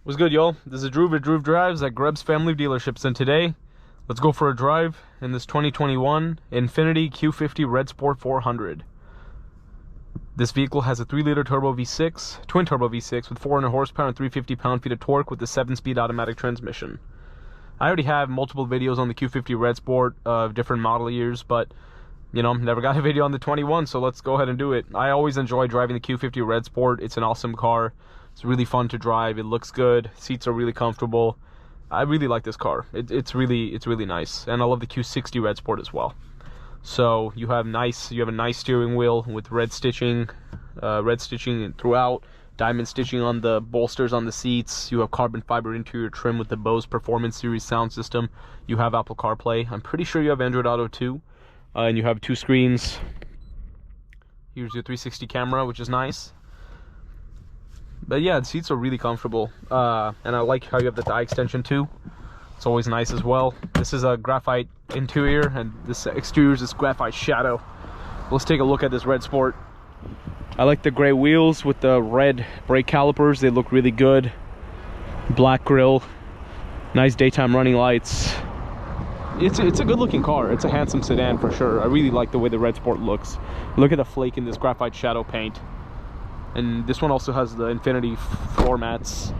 What's good, y'all? This is Drew with Drew Drives at Greb's Family Dealerships, and today, let's go for a drive in this 2021 INFINITI Q50 Red Sport 400. This vehicle has a 3-liter turbo V6, twin turbo V6 with 400 horsepower and 350 pound-feet of torque with a 7-speed automatic transmission. I already have multiple videos on the Q50 Red Sport of different model years, but you know, never got a video on the 21, so let's go ahead and do it. I always enjoy driving the Q50 Red Sport. It's an awesome car. It's really fun to drive. It looks good. Seats are really comfortable. I really like this car. It's really nice, and I love the Q60 Red Sport as well. So you have a nice steering wheel with red stitching throughout, diamond stitching on the bolsters on the seats. You have carbon fiber interior trim with the Bose Performance Series sound system. You have Apple CarPlay. I'm pretty sure you have Android Auto too, and you have 2 screens. Here's your 360 camera, which is nice. But yeah, the seats are really comfortable, and I like how you have the thigh extension too. It's always nice as well. This is a graphite interior, and this exterior is this graphite shadow. Let's take a look at this Red Sport. I like the gray wheels with the red brake calipers. They look really good. Black grille, nice daytime running lights. It's a good looking car. It's a handsome sedan for sure. I really like the way the Red Sport looks. Look at the flake in this graphite shadow paint. And this one also has the INFINITI floor mats.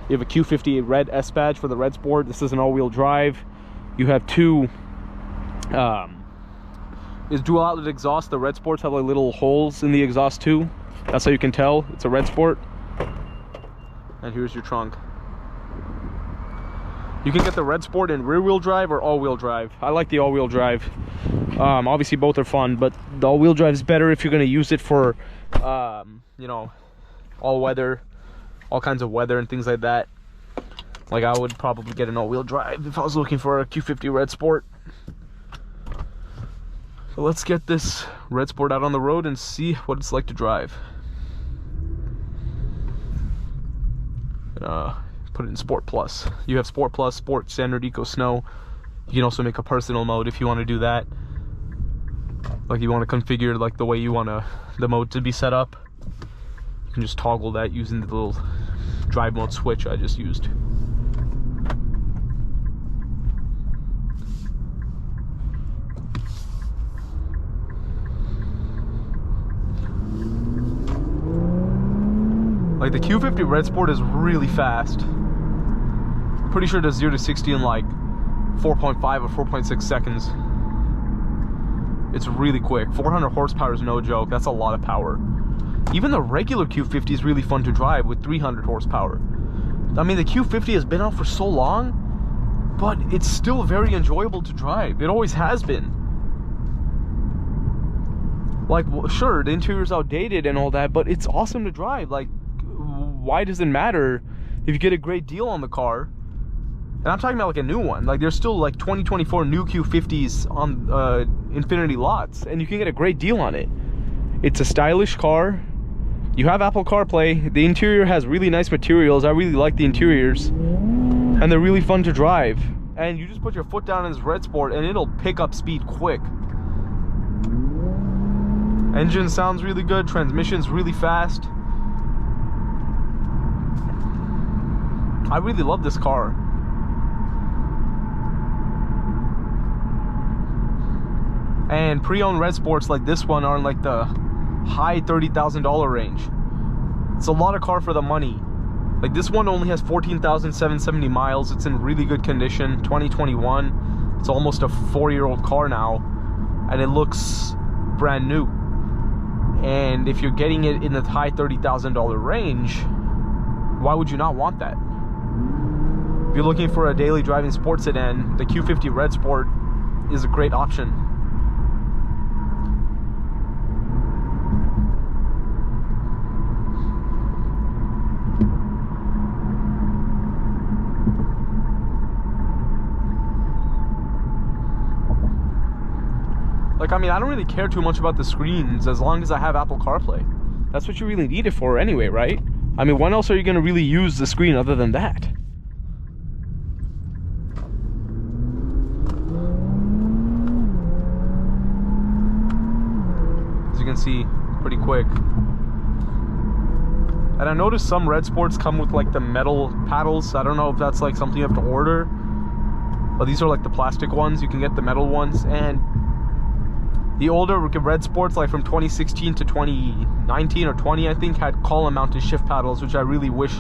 You have a Q50 red S badge for the Red Sport. This is an all-wheel drive. You have 2 is dual outlet exhaust. The Red Sports have like little holes in the exhaust too. That's how you can tell it's a Red Sport. And here's your trunk. You can get the Red Sport in rear-wheel drive or all-wheel drive. I like the all-wheel drive. Obviously both are fun, but the all-wheel drive is better if you're going to use it for you know, all weather, all kinds of weather and things like that. Like I would probably get an all-wheel drive if I was looking for a Q50 Red Sport. So let's get this Red Sport out on the road and see what it's like to drive. Put it in Sport Plus. You have Sport Plus, Sport Standard, Eco Snow. You can also make a personal mode if you want to do that. Like you want to configure like the way you want the mode to be set up. You can just toggle that using the little drive mode switch I just used. Like the Q50 Red Sport is really fast. I'm pretty sure it does 0 to 60 in like 4.5 or 4.6 seconds. It's really quick. 400 horsepower is no joke. That's a lot of power. Even the regular Q50 is really fun to drive with 300 horsepower. I mean, the Q50 has been out for so long, but it's still very enjoyable to drive. It always has been. Like, well, sure, the interior's outdated and all that, but it's awesome to drive. Like, why does it matter if you get a great deal on the car? And I'm talking about like a new one. Like there's still like 2024 new Q50s on INFINITI lots, and you can get a great deal on it. It's a stylish car. You have Apple CarPlay. The interior has really nice materials. I really like the interiors, and they're really fun to drive. And you just put your foot down in this Red Sport and it'll pick up speed quick. Engine sounds really good. Transmission's really fast. I really love this car. And pre-owned Red Sports like this one are in like the high $30,000 range. It's a lot of car for the money. Like this one only has 14,770 miles. It's in really good condition. 2021. It's almost a 4-year-old car now, and it looks brand new. And if you're getting it in the high $30,000 range, why would you not want that? If you're looking for a daily driving sports sedan, the Q50 Red Sport is a great option. Like, I mean, I don't really care too much about the screens as long as I have Apple CarPlay. That's what you really need it for anyway, right? I mean, when else are you going to really use the screen other than that? As you can see, pretty quick. And I noticed some Red Sports come with like the metal paddles. I don't know if that's like something you have to order, but these are like the plastic ones. You can get the metal ones. And the older Red Sports, like from 2016 to 2019 or 20, I think, had column-mounted shift paddles, which I really wish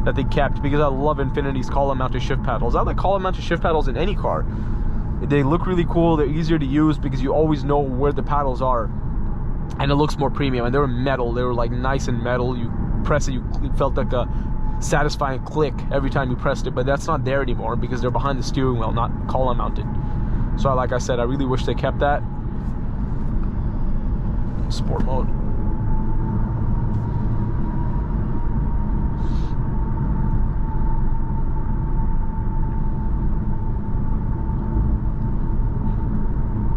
that they kept, because I love Infiniti's column-mounted shift paddles. I like column-mounted shift paddles in any car. They look really cool. They're easier to use because you always know where the paddles are, and it looks more premium. And they were metal. They were like nice and metal. You press it, it felt like a satisfying click every time you pressed it. But that's not there anymore because they're behind the steering wheel, not column-mounted. So like I said, I really wish they kept that. Sport mode.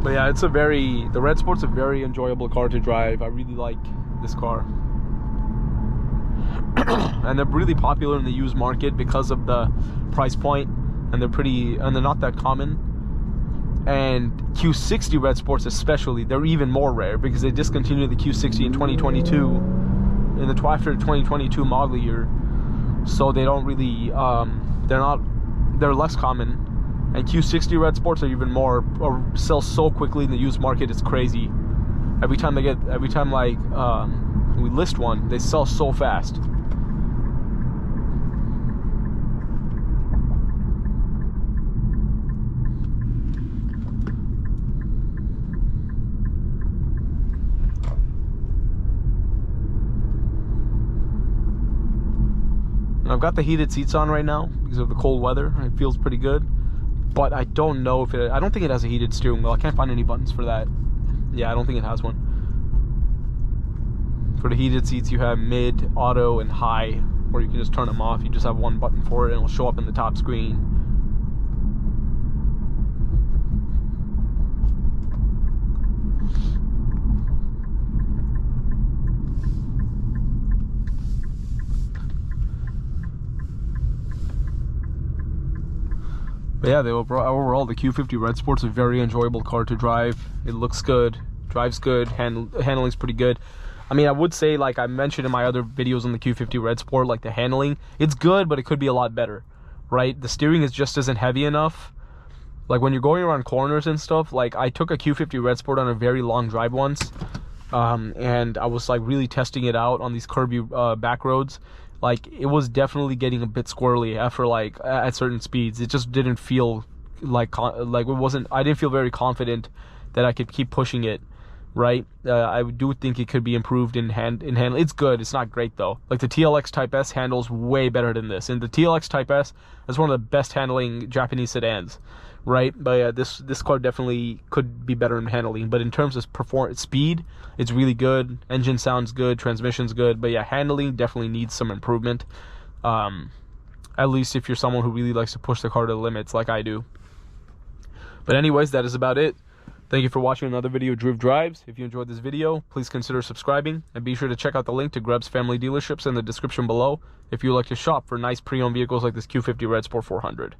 But yeah, the Red Sport's a very enjoyable car to drive. I really like this car. And they're really popular in the used market because of the price point, and they're not that common. And Q60 Red Sports especially, they're even more rare because they discontinued the Q60 in 2022, after the 2022 model year. So they don't really, they're less common. And Q60 Red Sports are even more, or sell so quickly in the used market, it's crazy. Every time we list one, they sell so fast. And I've got the heated seats on right now because of the cold weather. It feels pretty good. But I don't know if I don't think it has a heated steering wheel. I can't find any buttons for that. Yeah, I don't think it has one. For the heated seats, you have mid, auto, and high, where you can just turn them off. You just have one button for it, and it'll show up in the top screen. But yeah, overall, the Q50 Red Sport's a very enjoyable car to drive. It looks good, drives good, handling's pretty good. I mean, I would say, like I mentioned in my other videos on the Q50 Red Sport, like the handling, it's good, but it could be a lot better, right? The steering just isn't heavy enough. Like when you're going around corners and stuff, like I took a Q50 Red Sport on a very long drive once, and I was like really testing it out on these curvy back roads. Like it was definitely getting a bit squirrely after like at certain speeds. It just didn't feel like it wasn't. I didn't feel very confident that I could keep pushing it. Right, I do think it could be improved in handling. It's good. It's not great though. Like the TLX Type S handles way better than this, and the TLX Type S is one of the best handling Japanese sedans. Right, but yeah, this car definitely could be better in handling. But in terms of speed, it's really good. Engine sounds good, transmission's good. But yeah, handling definitely needs some improvement. At least if you're someone who really likes to push the car to the limits, like I do. But anyways, that is about it. Thank you for watching another video of Driv Drives. If you enjoyed this video, please consider subscribing, and be sure to check out the link to Greb's family dealerships in the description below if you like to shop for nice pre-owned vehicles like this Q50 Red Sport 400.